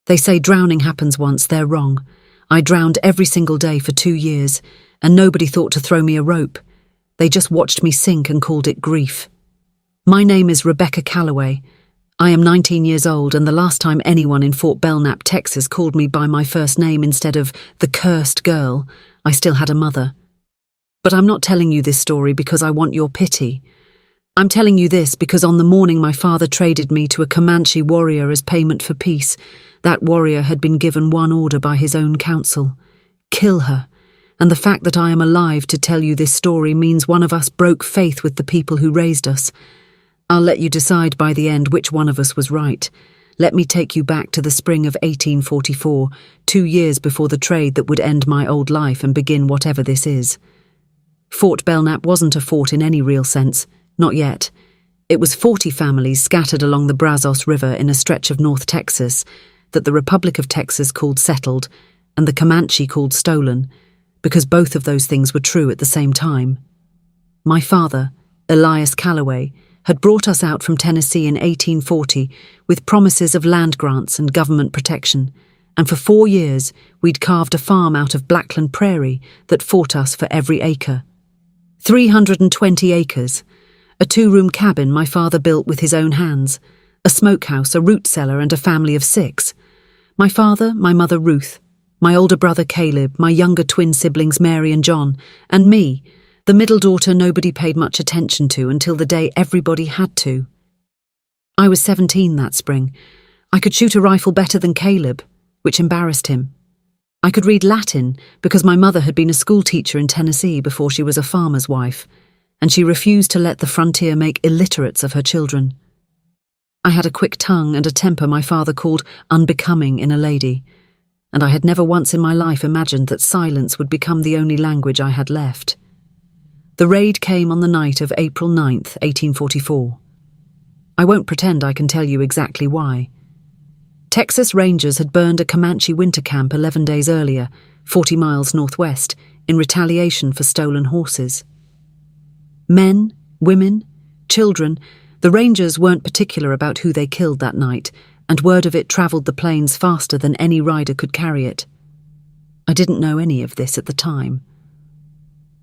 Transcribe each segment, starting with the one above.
They say drowning happens once, they're wrong. I drowned every single day for 2 years, and nobody thought to throw me a rope. They just watched me sink and called it grief. My name is Rebecca Calloway. I am 19 years old, and the last time anyone in Fort Belknap, Texas called me by my first name instead of the cursed girl, I still had a mother. But I'm not telling you this story because I want your pity. I'm telling you this because on the morning my father traded me to a Comanche warrior as payment for peace, that warrior had been given one order by his own council: kill her. And the fact that I am alive to tell you this story means one of us broke faith with the people who raised us. I'll let you decide by the end which one of us was right. Let me take you back to the spring of 1844, 2 years before the trade that would end my old life and begin whatever this is. Fort Belknap wasn't a fort in any real sense, not yet. It was 40 families scattered along the Brazos River in a stretch of North Texas that the Republic of Texas called settled and the Comanche called stolen, because both of those things were true at the same time. My father, Elias Calloway, had brought us out from Tennessee in 1840 with promises of land grants and government protection, and for 4 years we'd carved a farm out of Blackland Prairie that fought us for every acre. 320 acres, a 2-room cabin my father built with his own hands, a smokehouse, a root cellar, and a family of 6. My father, my mother Ruth, my older brother Caleb, my younger twin siblings Mary and John, and me, the middle daughter nobody paid much attention to until the day everybody had to. I was 17 that spring. I could shoot a rifle better than Caleb, which embarrassed him. I could read Latin because my mother had been a school teacher in Tennessee before she was a farmer's wife, and she refused to let the frontier make illiterates of her children. I had a quick tongue and a temper my father called unbecoming in a lady, and I had never once in my life imagined that silence would become the only language I had left. The raid came on the night of April 9th, 1844. I won't pretend I can tell you exactly why. Texas Rangers had burned a Comanche winter camp 11 days earlier, 40 miles northwest, in retaliation for stolen horses. Men, women, children, the Rangers weren't particular about who they killed that night, and word of it travelled the plains faster than any rider could carry it. I didn't know any of this at the time.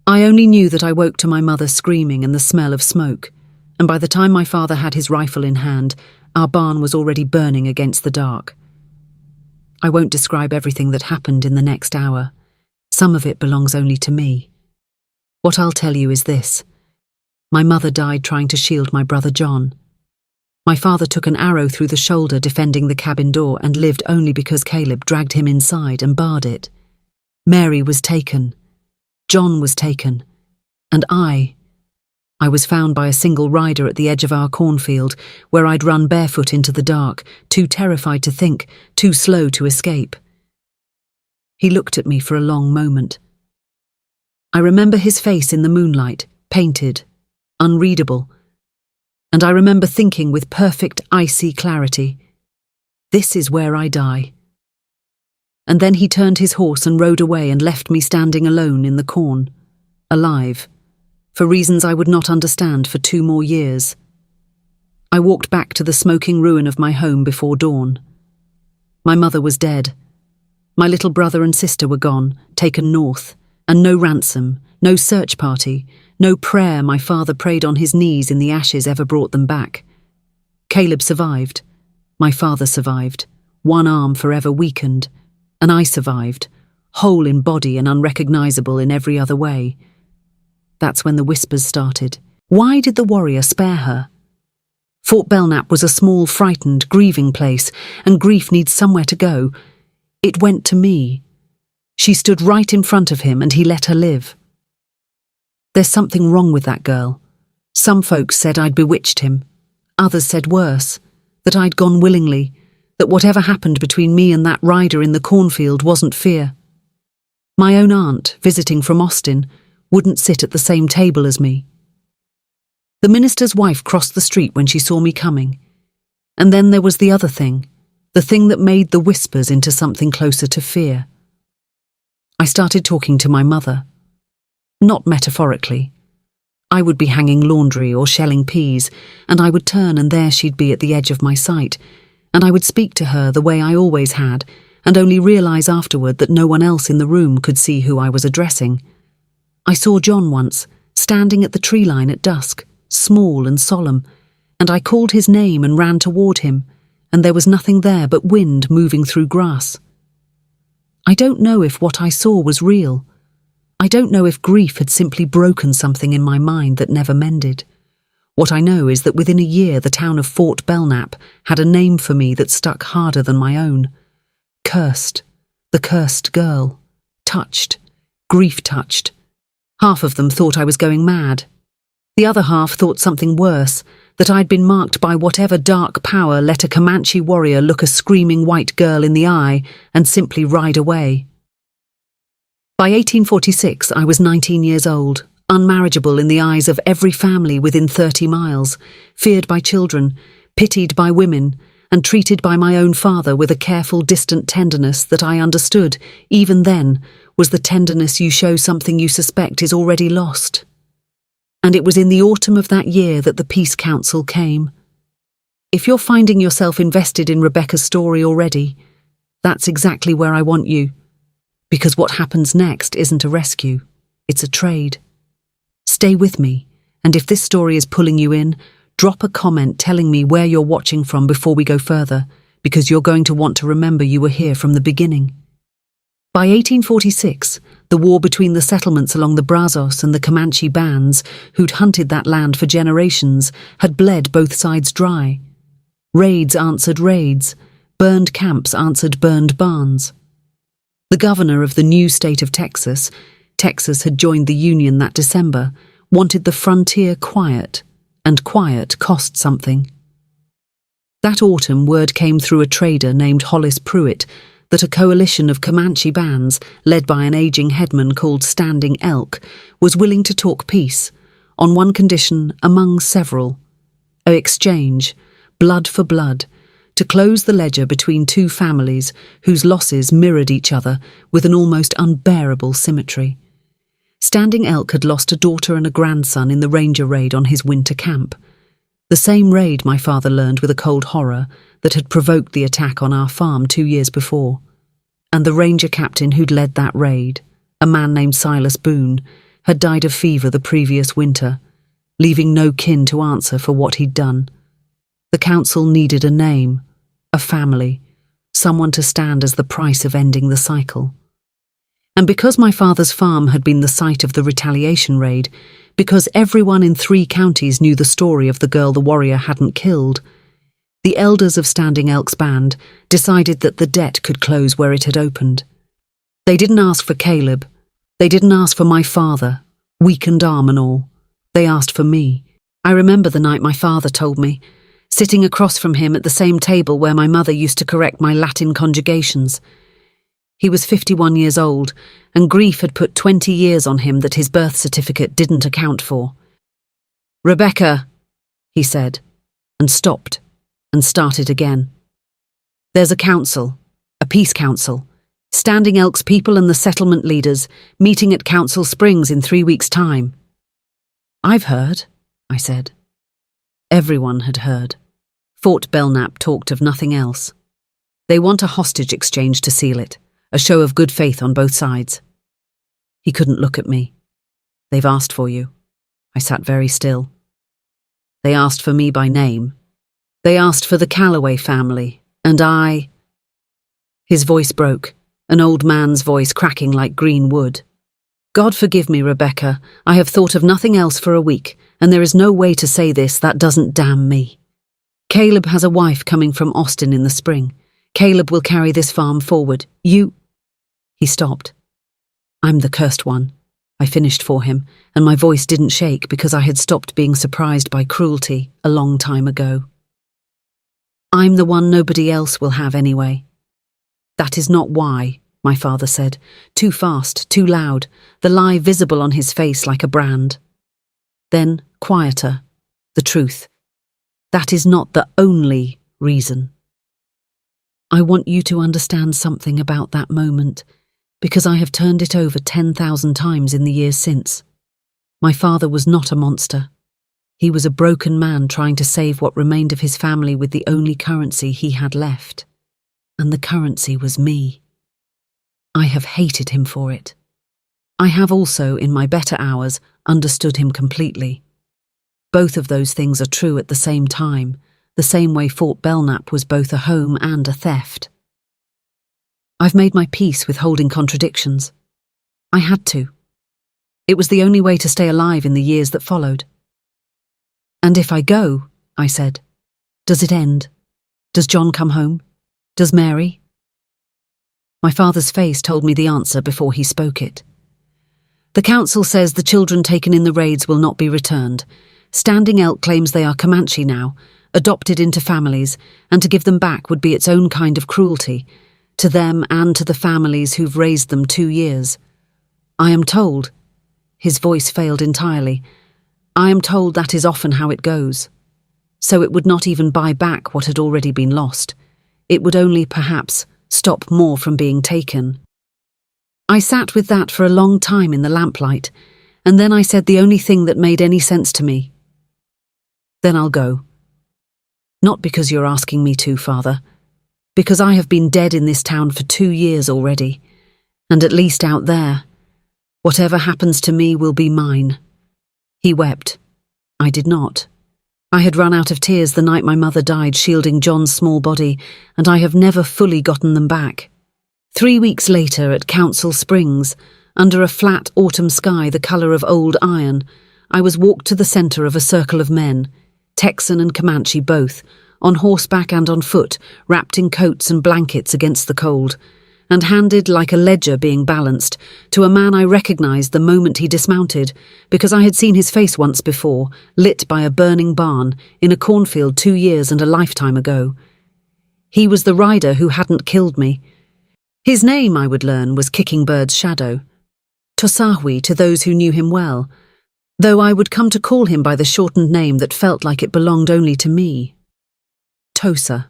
I only knew that I woke to my mother screaming and the smell of smoke, and by the time my father had his rifle in hand, our barn was already burning against the dark. I won't describe everything that happened in the next hour. Some of it belongs only to me. What I'll tell you is this. My mother died trying to shield my brother John. My father took an arrow through the shoulder defending the cabin door and lived only because Caleb dragged him inside and barred it. Mary was taken. John was taken. And I was found by a single rider at the edge of our cornfield, where I'd run barefoot into the dark, too terrified to think, too slow to escape. He looked at me for a long moment. I remember his face in the moonlight, painted, unreadable, and I remember thinking with perfect icy clarity, this is where I die. And then he turned his horse and rode away and left me standing alone in the corn, alive, for reasons I would not understand for 2 more years. I walked back to the smoking ruin of my home before dawn. My mother was dead. My little brother and sister were gone, taken north, and no ransom, no search party, no prayer my father prayed on his knees in the ashes ever brought them back. Caleb survived. My father survived, one arm forever weakened, and I survived, whole in body and unrecognizable in every other way. That's when the whispers started. Why did the warrior spare her? Fort Belknap was a small, frightened, grieving place, and grief needs somewhere to go. It went to me. She stood right in front of him, and he let her live. There's something wrong with that girl. Some folks said I'd bewitched him. Others said worse, that I'd gone willingly, that whatever happened between me and that rider in the cornfield wasn't fear. My own aunt, visiting from Austin, wouldn't sit at the same table as me. The minister's wife crossed the street when she saw me coming. And then there was the other thing, the thing that made the whispers into something closer to fear. I started talking to my mother. Not metaphorically. I would be hanging laundry or shelling peas, and I would turn and there she'd be at the edge of my sight, and I would speak to her the way I always had, and only realize afterward that no one else in the room could see who I was addressing. I saw John once, standing at the tree line at dusk, small and solemn, and I called his name and ran toward him, and there was nothing there but wind moving through grass. I don't know if what I saw was real. I don't know if grief had simply broken something in my mind that never mended. What I know is that within a year the town of Fort Belknap had a name for me that stuck harder than my own. Cursed. The cursed girl. Touched. Grief-touched. Half of them thought I was going mad. The other half thought something worse, that I'd been marked by whatever dark power let a Comanche warrior look a screaming white girl in the eye and simply ride away. By 1846, I was 19 years old, unmarriageable in the eyes of every family within 30 miles, feared by children, pitied by women, and treated by my own father with a careful, distant tenderness that I understood, even then, was the tenderness you show something you suspect is already lost. And it was in the autumn of that year that the Peace Council came. If you're finding yourself invested in Rebecca's story already, that's exactly where I want you. Because what happens next isn't a rescue, it's a trade. Stay with me, and if this story is pulling you in, drop a comment telling me where you're watching from before we go further, because you're going to want to remember you were here from the beginning. By 1846, the war between the settlements along the Brazos and the Comanche bands, who'd hunted that land for generations, had bled both sides dry. Raids answered raids, burned camps answered burned barns. The governor of the new state of Texas had joined the Union that December, wanted the frontier quiet, and quiet cost something. That autumn, word came through a trader named Hollis Pruitt that a coalition of Comanche bands, led by an aging headman called Standing Elk, was willing to talk peace, on one condition among several: an exchange, blood for blood, to close the ledger between two families whose losses mirrored each other with an almost unbearable symmetry. Standing Elk had lost a daughter and a grandson in the ranger raid on his winter camp. The same raid, my father learned with a cold horror, that had provoked the attack on our farm 2 years before. And the ranger captain who'd led that raid, a man named Silas Boone, had died of fever the previous winter, leaving no kin to answer for what he'd done. The council needed a name, a family, someone to stand as the price of ending the cycle. And because my father's farm had been the site of the retaliation raid, because everyone in 3 counties knew the story of the girl the warrior hadn't killed, the elders of Standing Elk's band decided that the debt could close where it had opened. They didn't ask for Caleb. They didn't ask for my father, weakened arm and all. They asked for me. I remember the night my father told me, sitting across from him at the same table where my mother used to correct my Latin conjugations. He was 51 years old, and grief had put 20 years on him that his birth certificate didn't account for. "Rebecca," he said, and stopped, and started again. "There's a council, a peace council, Standing Elk's people and the settlement leaders, meeting at Council Springs in 3 weeks' time." "I've heard," I said. Everyone had heard. Fort Belknap talked of nothing else. They want a hostage exchange to seal it, a show of good faith on both sides. He couldn't look at me. "They've asked for you." I sat very still. "They asked for me by name. They asked for the Calloway family, and I—" His voice broke, an old man's voice cracking like green wood. "God forgive me, Rebecca. I have thought of nothing else for a week, and there is no way to say this that doesn't damn me. Caleb has a wife coming from Austin in the spring. Caleb will carry this farm forward. You—" He stopped. "I'm the cursed one," I finished for him, and my voice didn't shake because I had stopped being surprised by cruelty a long time ago. "I'm the one nobody else will have anyway." "That is not why," my father said, too fast, too loud, the lie visible on his face like a brand. Then, quieter, the truth. "That is not the only reason. I want you to understand something about that moment, because I have turned it over 10,000 times in the years since. My father was not a monster. He was a broken man trying to save what remained of his family with the only currency he had left. And the currency was me. I have hated him for it. I have also, in my better hours, understood him completely. Both of those things are true at the same time, the same way Fort Belknap was both a home and a theft. I've made my peace with holding contradictions. I had to. It was the only way to stay alive in the years that followed. "And if I go," I said, "does it end? Does John come home? Does Mary?" My father's face told me the answer before he spoke it. "The council says the children taken in the raids will not be returned. Standing Elk claims they are Comanche now, adopted into families, and to give them back would be its own kind of cruelty, to them and to the families who've raised them 2 years. I am told," his voice failed entirely, "I am told that is often how it goes. So it would not even buy back what had already been lost. It would only, perhaps, stop more from being taken." I sat with that for a long time in the lamplight, and then I said the only thing that made any sense to me. "Then I'll go. Not because you're asking me to, Father. Because I have been dead in this town for 2 years already, and at least out there. Whatever happens to me will be mine." He wept. I did not. I had run out of tears the night my mother died shielding John's small body, and I have never fully gotten them back. 3 weeks later at Council Springs, under a flat autumn sky the colour of old iron, I was walked to the centre of a circle of men, Texan and Comanche both, on horseback and on foot, wrapped in coats and blankets against the cold, and handed like a ledger being balanced to a man I recognised the moment he dismounted, because I had seen his face once before, lit by a burning barn, in a cornfield 2 years and a lifetime ago. He was the rider who hadn't killed me. His name, I would learn, was Kicking Bird's Shadow. Tosawi to those who knew him well, though I would come to call him by the shortened name that felt like it belonged only to me. Tosa.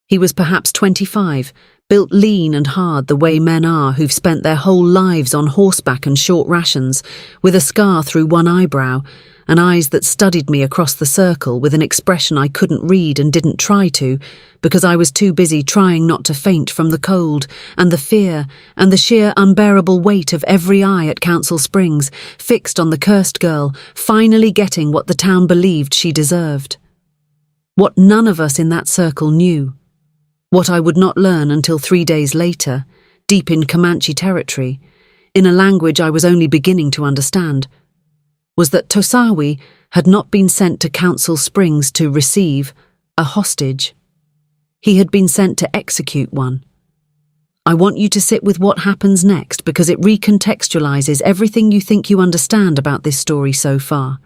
He was perhaps 25, built lean and hard the way men are who've spent their whole lives on horseback and short rations, with a scar through one eyebrow, and eyes that studied me across the circle with an expression I couldn't read and didn't try to, because I was too busy trying not to faint from the cold and the fear and the sheer unbearable weight of every eye at Council Springs, fixed on the cursed girl, finally getting what the town believed she deserved. What none of us in that circle knew, what I would not learn until 3 days later, deep in Comanche territory, in a language I was only beginning to understand, was that Tosawi had not been sent to Council Springs to receive a hostage. He had been sent to execute one. I want you to sit with what happens next because it recontextualizes everything you think you understand about this story so far.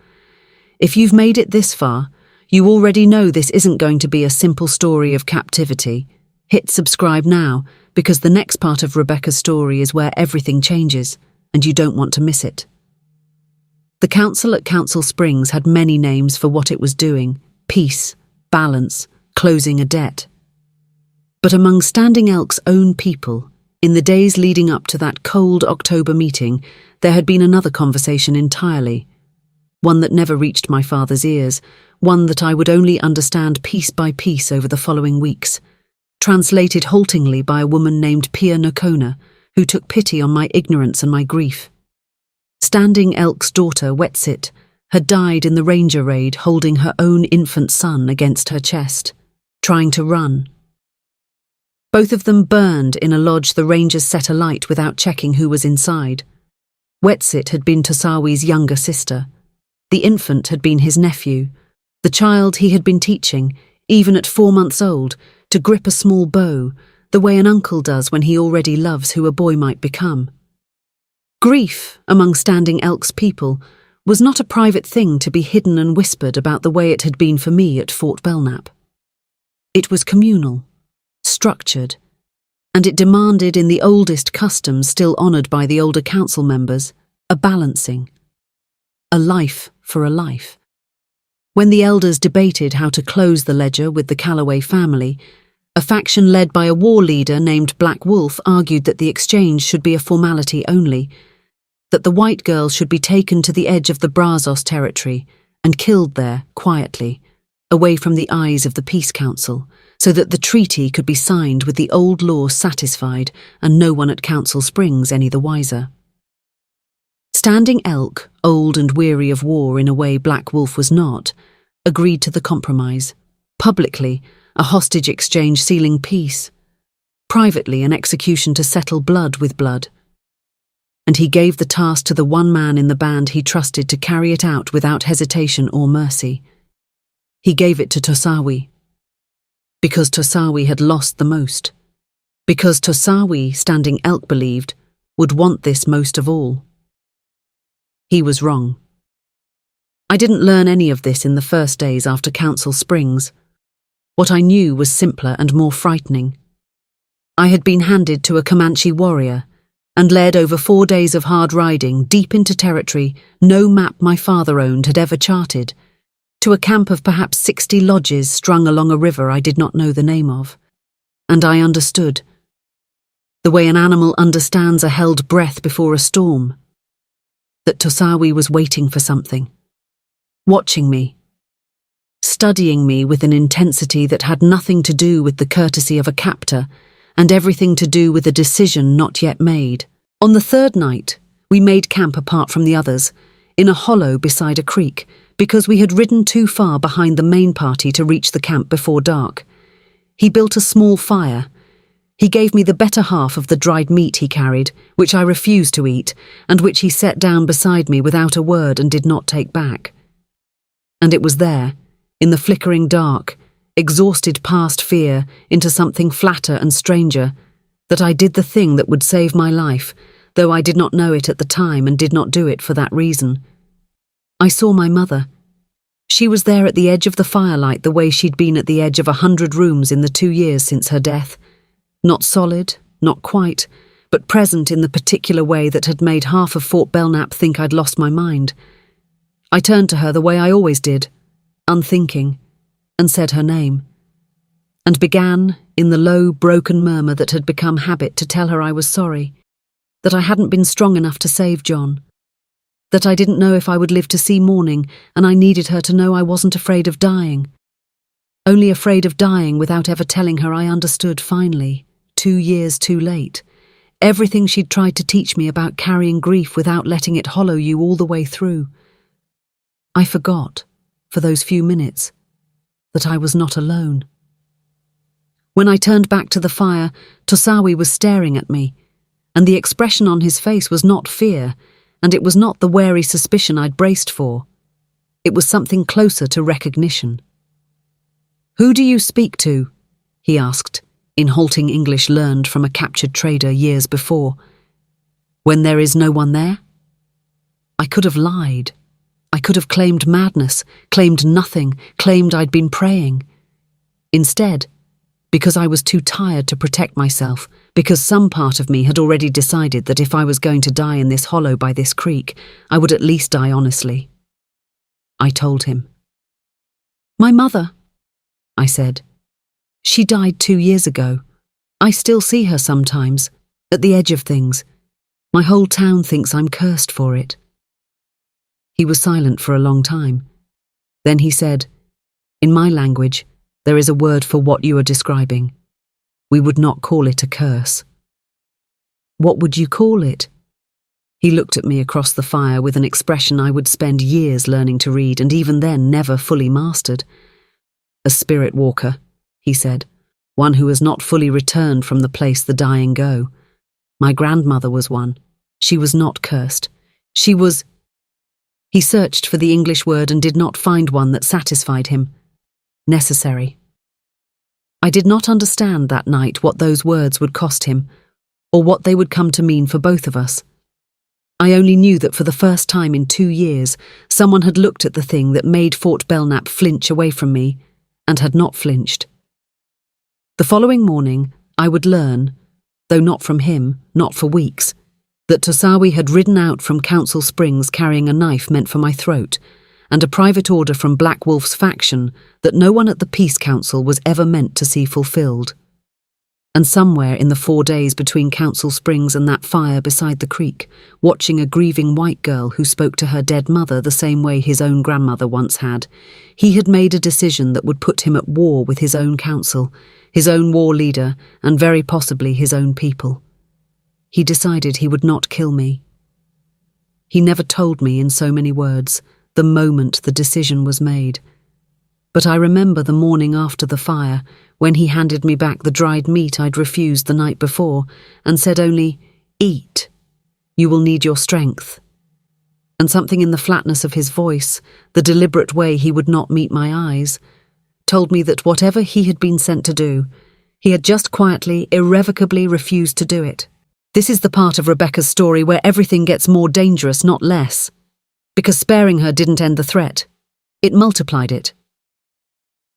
If you've made it this far, you already know this isn't going to be a simple story of captivity. Hit subscribe now, because the next part of Rebecca's story is where everything changes, and you don't want to miss it. The council at Council Springs had many names for what it was doing: peace, balance, closing a debt. But among Standing Elk's own people, in the days leading up to that cold October meeting, there had been another conversation entirely. One that never reached my father's ears, one that I would only understand piece by piece over the following weeks, translated haltingly by a woman named Pia Nakona, who took pity on my ignorance and my grief. Standing Elk's daughter, Wetsit, had died in the Ranger raid holding her own infant son against her chest, trying to run. Both of them burned in a lodge the Rangers set alight without checking who was inside. Wetsit had been Tosawi's younger sister. The infant had been his nephew, the child he had been teaching, even at 4 months old, to grip a small bow, the way an uncle does when he already loves who a boy might become. Grief, among Standing Elk's people, was not a private thing to be hidden and whispered about the way it had been for me at Fort Belknap. It was communal, structured, and it demanded, in the oldest customs still honoured by the older council members, a balancing. A life for a life. When the elders debated how to close the ledger with the Calloway family, a faction led by a war leader named Black Wolf argued that the exchange should be a formality only, that the white girl should be taken to the edge of the Brazos territory and killed there, quietly, away from the eyes of the Peace Council, so that the treaty could be signed with the old law satisfied and no one at Council Springs any the wiser. Standing Elk, old and weary of war in a way Black Wolf was not, agreed to the compromise. Publicly, a hostage exchange sealing peace. Privately, an execution to settle blood with blood. And he gave the task to the one man in the band he trusted to carry it out without hesitation or mercy. He gave it to Tosawi. Because Tosawi had lost the most. Because Tosawi, Standing Elk believed, would want this most of all. He was wrong. I didn't learn any of this in the first days after Council Springs. What I knew was simpler and more frightening. I had been handed to a Comanche warrior and led over 4 days of hard riding deep into territory no map my father owned had ever charted, to a camp of perhaps 60 lodges strung along a river I did not know the name of. And I understood. The way an animal understands a held breath before a storm. That Tosawi was waiting for something. Watching me. Studying me with an intensity that had nothing to do with the courtesy of a captor and everything to do with a decision not yet made. On the third night, we made camp apart from the others, in a hollow beside a creek, because we had ridden too far behind the main party to reach the camp before dark. He built a small fire. He gave me the better half of the dried meat he carried, which I refused to eat, and which he set down beside me without a word and did not take back. And it was there, in the flickering dark, exhausted past fear into something flatter and stranger, that I did the thing that would save my life, though I did not know it at the time and did not do it for that reason. I saw my mother. She was there at the edge of the firelight the way she'd been at the edge of 100 rooms in the 2 years since her death. Not solid, not quite, but present in the particular way that had made half of Fort Belknap think I'd lost my mind. I turned to her the way I always did, unthinking, and said her name, and began, in the low, broken murmur that had become habit, to tell her I was sorry, that I hadn't been strong enough to save John, that I didn't know if I would live to see morning, and I needed her to know I wasn't afraid of dying. Only afraid of dying without ever telling her I understood finally, 2 years too late, everything she'd tried to teach me about carrying grief without letting it hollow you all the way through. I forgot, for those few minutes, that I was not alone. When I turned back to the fire, Tosawi was staring at me, and the expression on his face was not fear, and it was not the wary suspicion I'd braced for. It was something closer to recognition. "Who do you speak to?" he asked, in halting English learned from a captured trader years before. "When there is no one there?" I could have lied. I could have claimed madness, claimed nothing, claimed I'd been praying. Instead, because I was too tired to protect myself, because some part of me had already decided that if I was going to die in this hollow by this creek, I would at least die honestly. I told him. "My mother," I said. "She died 2 years ago. I still see her sometimes, at the edge of things. My whole town thinks I'm cursed for it." He was silent for a long time. Then he said, "In my language, there is a word for what you are describing. We would not call it a curse." "What would you call it?" He looked at me across the fire with an expression I would spend years learning to read and even then never fully mastered. "A spirit walker," he said, "one who has not fully returned from the place the dying go. My grandmother was one. She was not cursed. She was—" He searched for the English word and did not find one that satisfied him. Necessary. I did not understand that night what those words would cost him, or what they would come to mean for both of us. I only knew that for the first time in 2 years, someone had looked at the thing that made Fort Belknap flinch away from me, and had not flinched. The following morning, I would learn, though not from him, not for weeks, that Tosawi had ridden out from Council Springs carrying a knife meant for my throat, and a private order from Black Wolf's faction that no one at the Peace Council was ever meant to see fulfilled. And somewhere in the 4 days between Council Springs and that fire beside the creek, watching a grieving white girl who spoke to her dead mother the same way his own grandmother once had, he had made a decision that would put him at war with his own council, his own war leader, and very possibly his own people. He decided he would not kill me. He never told me in so many words the moment the decision was made. But I remember the morning after the fire, when he handed me back the dried meat I'd refused the night before, and said only, "Eat. You will need your strength." And something in the flatness of his voice, the deliberate way he would not meet my eyes, told me that whatever he had been sent to do, he had just quietly, irrevocably refused to do it. This is the part of Rebecca's story where everything gets more dangerous, not less. Because sparing her didn't end the threat. It multiplied it.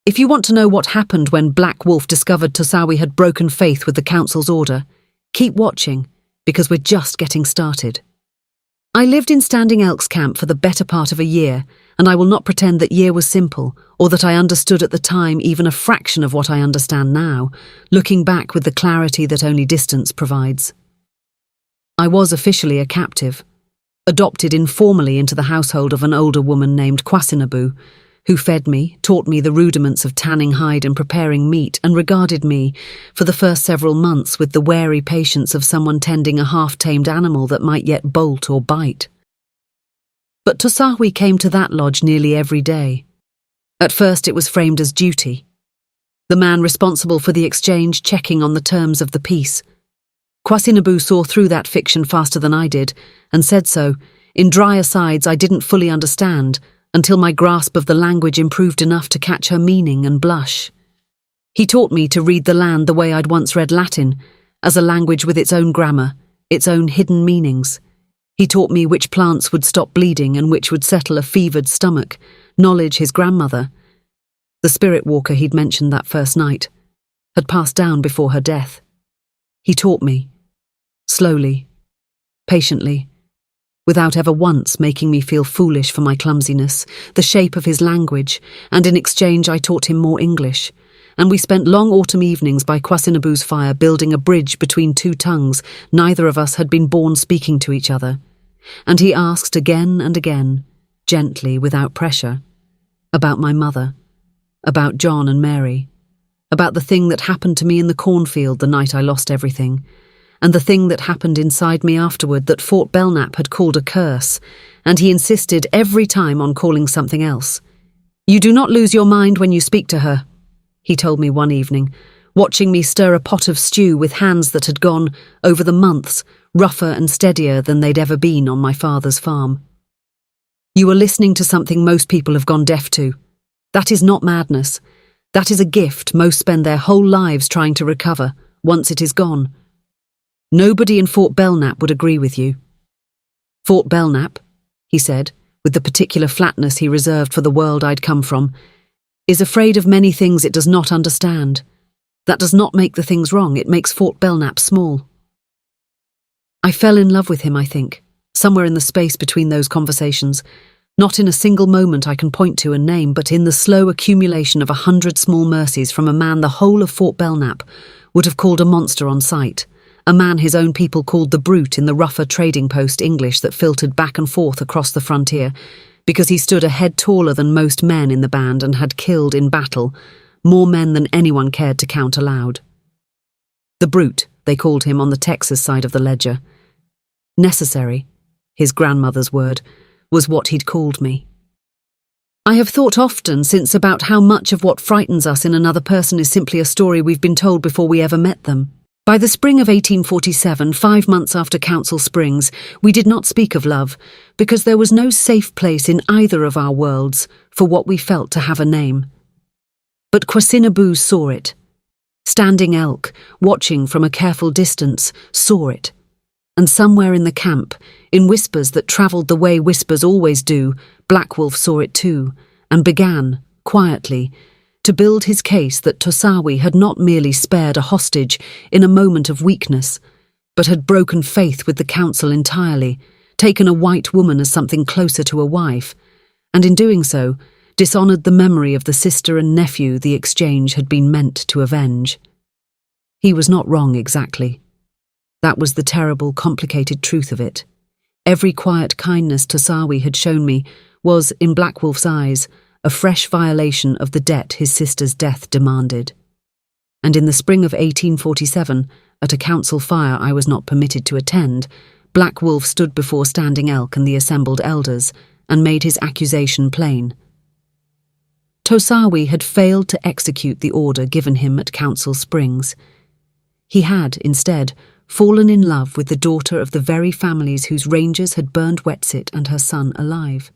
If you want to know what happened when Black Wolf discovered Tosawi had broken faith with the Council's order, keep watching, because we're just getting started. I lived in Standing Elk's camp for the better part of a year, and I will not pretend that year was simple, or that I understood at the time even a fraction of what I understand now, looking back with the clarity that only distance provides. I was officially a captive, adopted informally into the household of an older woman named Kwasinabu, who fed me, taught me the rudiments of tanning hide and preparing meat, and regarded me, for the first several months, with the wary patience of someone tending a half-tamed animal that might yet bolt or bite. But Tosawi came to that lodge nearly every day. At first it was framed as duty. The man responsible for the exchange checking on the terms of the peace. Kwasinabu saw through that fiction faster than I did, and said so, in dry asides I didn't fully understand, until my grasp of the language improved enough to catch her meaning and blush. He taught me to read the land the way I'd once read Latin, as a language with its own grammar, its own hidden meanings. He taught me which plants would stop bleeding and which would settle a fevered stomach, knowledge his grandmother, the spirit walker he'd mentioned that first night, had passed down before her death. He taught me, slowly, patiently, without ever once making me feel foolish for my clumsiness, the shape of his language, and in exchange I taught him more English, and we spent long autumn evenings by Kwasinabu's fire building a bridge between two tongues neither of us had been born speaking to each other, and he asked again and again, gently, without pressure, about my mother, about John and Mary, about the thing that happened to me in the cornfield the night I lost everything, and the thing that happened inside me afterward that Fort Belknap had called a curse, and he insisted every time on calling something else. "You do not lose your mind when you speak to her," he told me one evening, watching me stir a pot of stew with hands that had gone, over the months, rougher and steadier than they'd ever been on my father's farm. "You are listening to something most people have gone deaf to. That is not madness. That is a gift most spend their whole lives trying to recover, once it is gone. Nobody in Fort Belknap would agree with you." "Fort Belknap," he said, with the particular flatness he reserved for the world I'd come from, "is afraid of many things it does not understand. That does not make the things wrong, it makes Fort Belknap small." I fell in love with him, I think, somewhere in the space between those conversations, not in a single moment I can point to and name, but in the slow accumulation of 100 small mercies from a man the whole of Fort Belknap would have called a monster on sight, a man his own people called the brute in the rougher trading post English that filtered back and forth across the frontier, because he stood a head taller than most men in the band and had killed in battle more men than anyone cared to count aloud. The brute, they called him on the Texas side of the ledger. Necessary, his grandmother's word, was what he'd called me. I have thought often since about how much of what frightens us in another person is simply a story we've been told before we ever met them. By the spring of 1847, 5 months after Council Springs, we did not speak of love, because there was no safe place in either of our worlds for what we felt to have a name. But Kwasinabu saw it. Standing Elk, watching from a careful distance, saw it. And somewhere in the camp, in whispers that travelled the way whispers always do, Black Wolf saw it too, and began, quietly, to build his case that Tosawi had not merely spared a hostage in a moment of weakness, but had broken faith with the council entirely, taken a white woman as something closer to a wife, and in doing so, dishonoured the memory of the sister and nephew the exchange had been meant to avenge. He was not wrong exactly. That was the terrible, complicated truth of it. Every quiet kindness Tosawi had shown me was, in Black Wolf's eyes, a fresh violation of the debt his sister's death demanded. And in the spring of 1847, at a council fire I was not permitted to attend, Black Wolf stood before Standing Elk and the assembled elders and made his accusation plain. Tosawi had failed to execute the order given him at Council Springs. He had, instead, fallen in love with the daughter of the very families whose rangers had burned Wetsit and her son alive.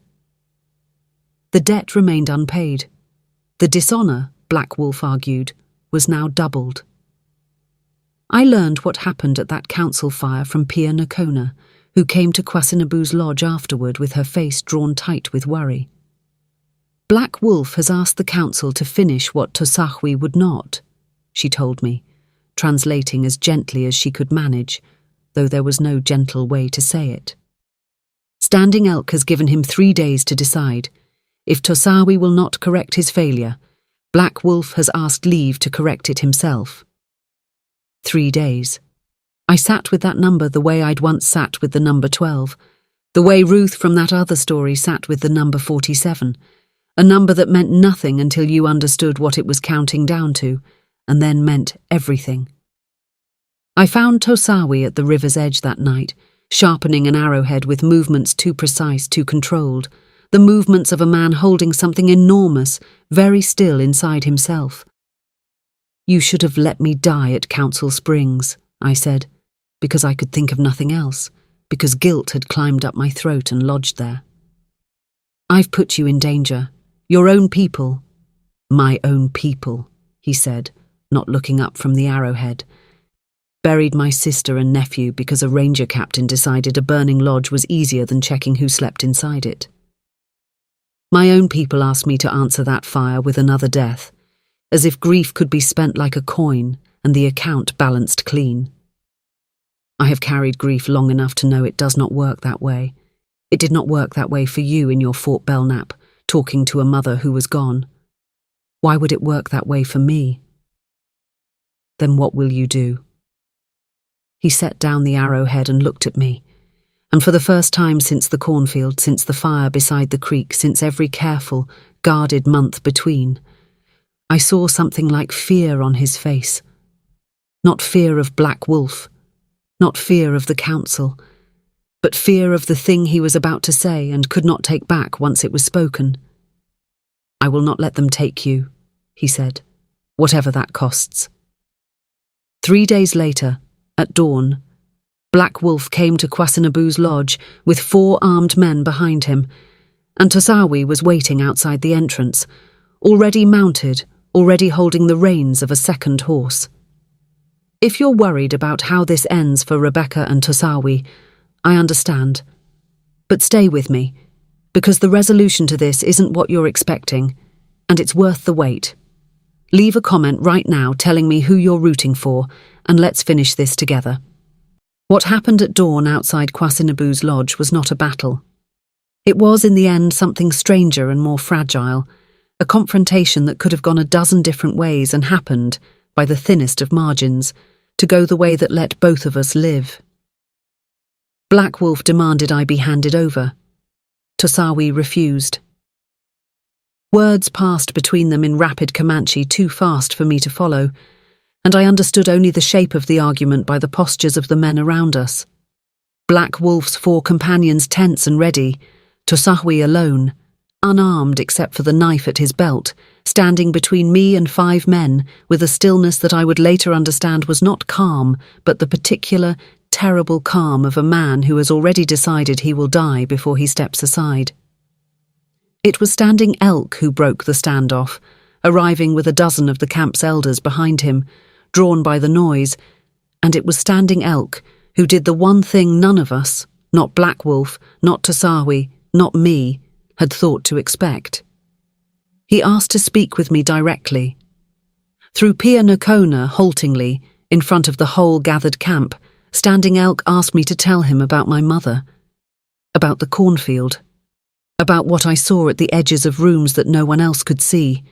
The debt remained unpaid. The dishonour, Black Wolf argued, was now doubled. I learned what happened at that council fire from Pia Nakona, who came to Kwasinabu's lodge afterward with her face drawn tight with worry. Black Wolf has asked the council to finish what Tosawi would not, she told me, translating as gently as she could manage, though there was no gentle way to say it. Standing Elk has given him 3 days to decide. If Tosawi will not correct his failure, Black Wolf has asked leave to correct it himself. 3 days. I sat with that number the way I'd once sat with the number 12, the way Ruth from that other story sat with the number 47, a number that meant nothing until you understood what it was counting down to, and then meant everything. I found Tosawi at the river's edge that night, sharpening an arrowhead with movements too precise, too controlled, the movements of a man holding something enormous, very still inside himself. "You should have let me die at Council Springs," I said, because I could think of nothing else, because guilt had climbed up my throat and lodged there. "I've put you in danger. Your own people." "My own people," he said, not looking up from the arrowhead. "Buried my sister and nephew because a ranger captain decided a burning lodge was easier than checking who slept inside it. My own people asked me to answer that fire with another death, as if grief could be spent like a coin and the account balanced clean. I have carried grief long enough to know it does not work that way. It did not work that way for you in your Fort Belknap, talking to a mother who was gone. Why would it work that way for me? Then what will you do?" He set down the arrowhead and looked at me, and for the first time since the cornfield, since the fire beside the creek, since every careful, guarded month between, I saw something like fear on his face. Not fear of Black Wolf, not fear of the council, but fear of the thing he was about to say and could not take back once it was spoken. "I will not let them take you," he said, "whatever that costs." 3 days later, at dawn, Black Wolf came to Kwasinabu's lodge with 4 armed men behind him, and Tosawi was waiting outside the entrance, already mounted, already holding the reins of a second horse. If you're worried about how this ends for Rebecca and Tosawi, I understand. But stay with me, because the resolution to this isn't what you're expecting, and it's worth the wait. Leave a comment right now telling me who you're rooting for, and let's finish this together. What happened at dawn outside Kwasinabu's lodge was not a battle. It was, in the end, something stranger and more fragile, a confrontation that could have gone a dozen different ways and happened, by the thinnest of margins, to go the way that let both of us live. Black Wolf demanded I be handed over. Tosawi refused. Words passed between them in rapid Comanche too fast for me to follow, and I understood only the shape of the argument by the postures of the men around us. Black Wolf's 4 companions tense and ready, Tosawi alone, unarmed except for the knife at his belt, standing between me and 5 men with a stillness that I would later understand was not calm, but the particular, terrible calm of a man who has already decided he will die before he steps aside. It was Standing Elk who broke the standoff, arriving with a dozen of the camp's elders behind him, drawn by the noise, and it was Standing Elk who did the one thing none of us, not Black Wolf, not Tosawi, not me, had thought to expect. He asked to speak with me directly. Through Pia Nakona, haltingly, in front of the whole gathered camp, Standing Elk asked me to tell him about my mother, about the cornfield, about what I saw at the edges of rooms that no one else could see.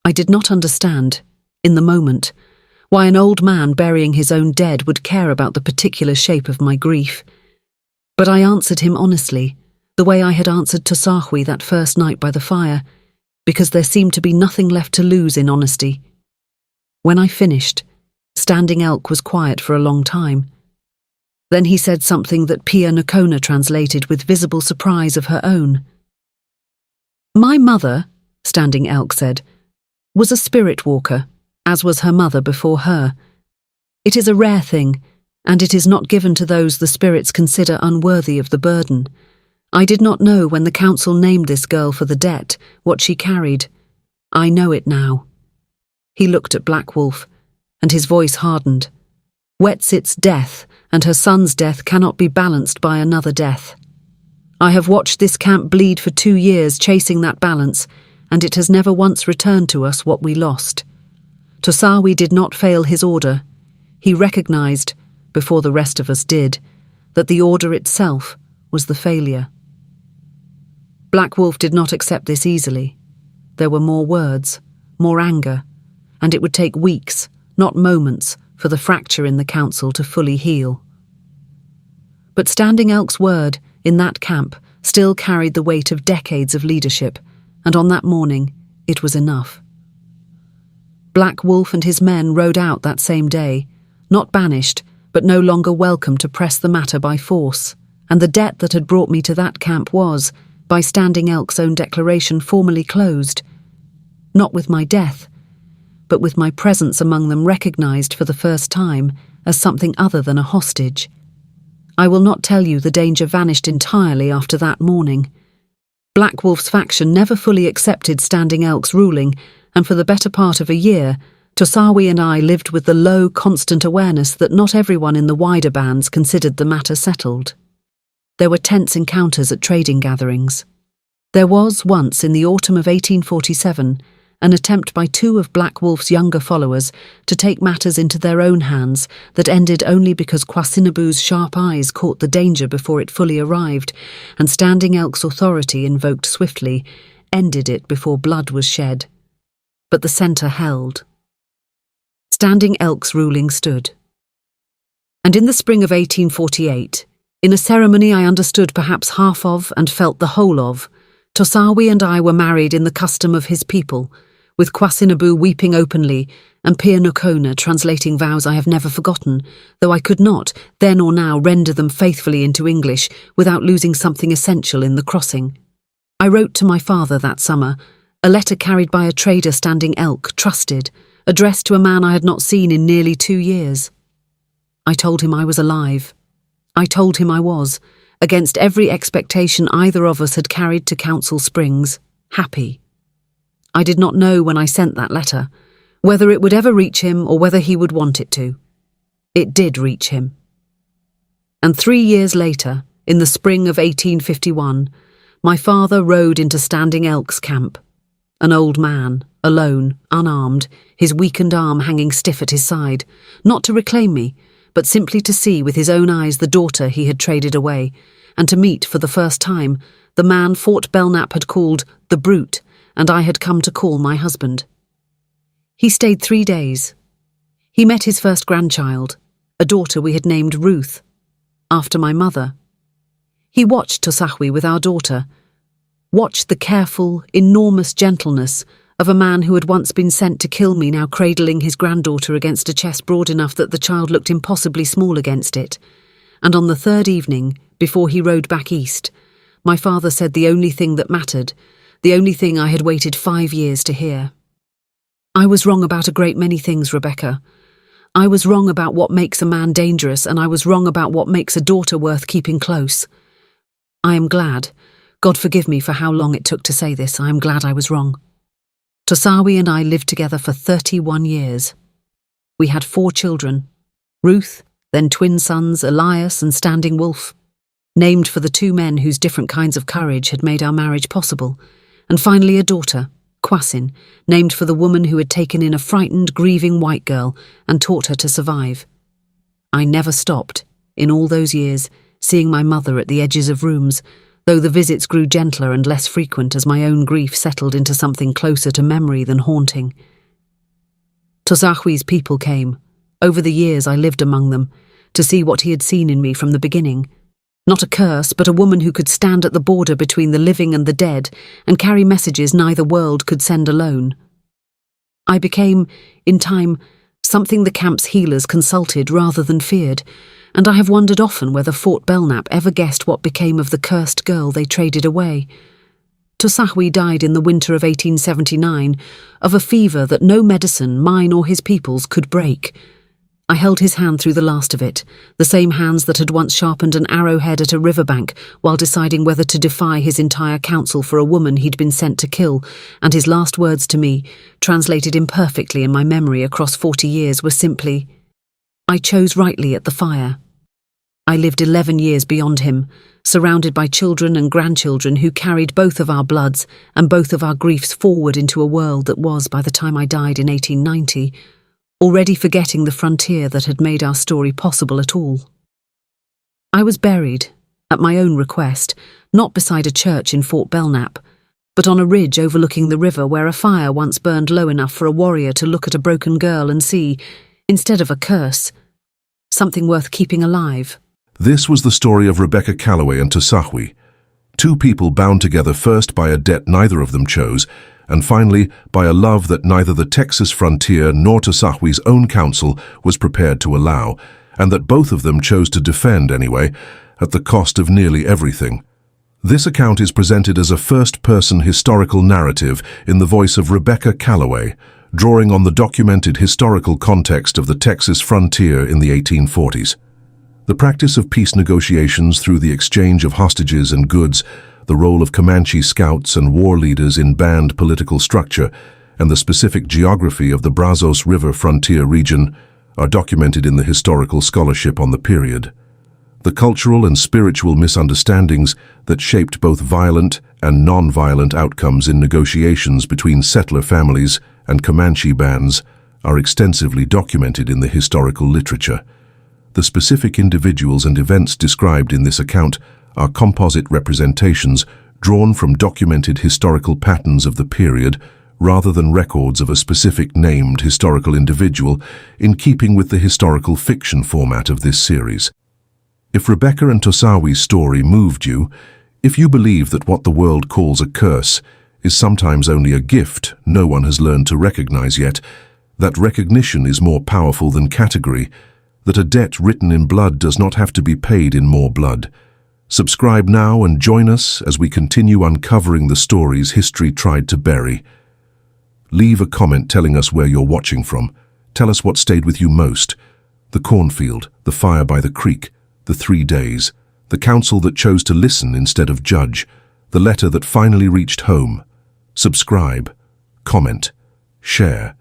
I did not understand, in the moment, why an old man burying his own dead would care about the particular shape of my grief. But I answered him honestly, the way I had answered Tosawi that first night by the fire, because there seemed to be nothing left to lose in honesty. When I finished, Standing Elk was quiet for a long time. Then he said something that Pia Nakona translated with visible surprise of her own. "My mother," Standing Elk said, "was a spirit walker, as was her mother before her. It is a rare thing, and it is not given to those the spirits consider unworthy of the burden. I did not know when the council named this girl for the debt what she carried. I know it now." He looked at Black Wolf, and his voice hardened. "Wetsit's death and her son's death cannot be balanced by another death. I have watched this camp bleed for 2 years chasing that balance, and it has never once returned to us what we lost. Tosawi did not fail his order. He recognized, before the rest of us did, that the order itself was the failure." Black Wolf did not accept this easily. There were more words, more anger, and it would take weeks, not moments, for the fracture in the council to fully heal. But Standing Elk's word, in that camp, still carried the weight of decades of leadership, and on that morning, it was enough. Black Wolf and his men rode out that same day, not banished, but no longer welcome to press the matter by force, and the debt that had brought me to that camp was, by Standing Elk's own declaration, formally closed. Not with my death, but with my presence among them recognized for the first time as something other than a hostage. I will not tell you the danger vanished entirely after that morning. Black Wolf's faction never fully accepted Standing Elk's ruling, and for the better part of a year, Tosawi and I lived with the low, constant awareness that not everyone in the wider bands considered the matter settled. There were tense encounters at trading gatherings. There was, once in the autumn of 1847, an attempt by 2 of Black Wolf's younger followers to take matters into their own hands that ended only because Kwasinabu's sharp eyes caught the danger before it fully arrived, and Standing Elk's authority, invoked swiftly, ended it before blood was shed. But the centre held. Standing Elk's ruling stood. And in the spring of 1848, in a ceremony I understood perhaps half of and felt the whole of, Tosawi and I were married in the custom of his people, with Kwasinabu weeping openly and Pia Nakona translating vows I have never forgotten, though I could not, then or now, render them faithfully into English without losing something essential in the crossing. I wrote to my father that summer, a letter carried by a trader Standing Elk, trusted, addressed to a man I had not seen in nearly 2 years. I told him I was alive. I told him I was, against every expectation either of us had carried to Council Springs, happy. I did not know when I sent that letter, whether it would ever reach him or whether he would want it to. It did reach him. And 3 years later, in the spring of 1851, my father rode into Standing Elk's camp. An old man, alone, unarmed, his weakened arm hanging stiff at his side, not to reclaim me, but simply to see with his own eyes the daughter he had traded away, and to meet for the first time the man Fort Belknap had called the Brute, and I had come to call my husband. He stayed 3 days. He met his first grandchild, a daughter we had named Ruth, after my mother. He watched Tosawi with our daughter, watched the careful, enormous gentleness of a man who had once been sent to kill me, now cradling his granddaughter against a chest broad enough that the child looked impossibly small against it. And on the 3rd evening, before he rode back east, my father said the only thing that mattered, the only thing I had waited 5 years to hear. I was wrong about a great many things, Rebecca. I was wrong about what makes a man dangerous, and I was wrong about what makes a daughter worth keeping close. I am glad, God forgive me for how long it took to say this, I am glad I was wrong. Tosawi and I lived together for 31 years. We had 4 children, Ruth, then twin sons Elias and Standing Wolf, named for the 2 men whose different kinds of courage had made our marriage possible, and finally a daughter, Kwasin, named for the woman who had taken in a frightened, grieving white girl and taught her to survive. I never stopped, in all those years, seeing my mother at the edges of rooms, though the visits grew gentler and less frequent as my own grief settled into something closer to memory than haunting. Tosahui's people came. Over the years I lived among them, to see what he had seen in me from the beginning. Not a curse, but a woman who could stand at the border between the living and the dead and carry messages neither world could send alone. I became, in time, something the camp's healers consulted rather than feared, and I have wondered often whether Fort Belknap ever guessed what became of the cursed girl they traded away. Tosahui died in the winter of 1879 of a fever that no medicine, mine or his people's, could break. I held his hand through the last of it, the same hands that had once sharpened an arrowhead at a riverbank while deciding whether to defy his entire council for a woman he'd been sent to kill, and his last words to me, translated imperfectly in my memory across 40 years, were simply, "I chose rightly at the fire." I lived 11 years beyond him, surrounded by children and grandchildren who carried both of our bloods and both of our griefs forward into a world that was, by the time I died in 1890, already forgetting the frontier that had made our story possible at all. I was buried, at my own request, not beside a church in Fort Belknap, but on a ridge overlooking the river where a fire once burned low enough for a warrior to look at a broken girl and see, instead of a curse, something worth keeping alive. This was the story of Rebecca Calloway and Tosahui, two people bound together first by a debt neither of them chose, and finally by a love that neither the Texas frontier nor Tosahui's own council was prepared to allow, and that both of them chose to defend anyway, at the cost of nearly everything. This account is presented as a first-person historical narrative in the voice of Rebecca Calloway, drawing on the documented historical context of the Texas frontier in the 1840s. The practice of peace negotiations through the exchange of hostages and goods, the role of Comanche scouts and war leaders in band political structure, and the specific geography of the Brazos River frontier region are documented in the historical scholarship on the period. The cultural and spiritual misunderstandings that shaped both violent and non-violent outcomes in negotiations between settler families and Comanche bands are extensively documented in the historical literature. The specific individuals and events described in this account are composite representations drawn from documented historical patterns of the period rather than records of a specific named historical individual, in keeping with the historical fiction format of this series. If Rebecca and Tosahui's story moved you, if you believe that what the world calls a curse is sometimes only a gift no one has learned to recognize yet, that recognition is more powerful than category, that a debt written in blood does not have to be paid in more blood, subscribe now and join us as we continue uncovering the stories history tried to bury. Leave a comment telling us where you're watching from. Tell us what stayed with you most. The cornfield, the fire by the creek, the 3 days, the council that chose to listen instead of judge, the letter that finally reached home. Subscribe, comment, share,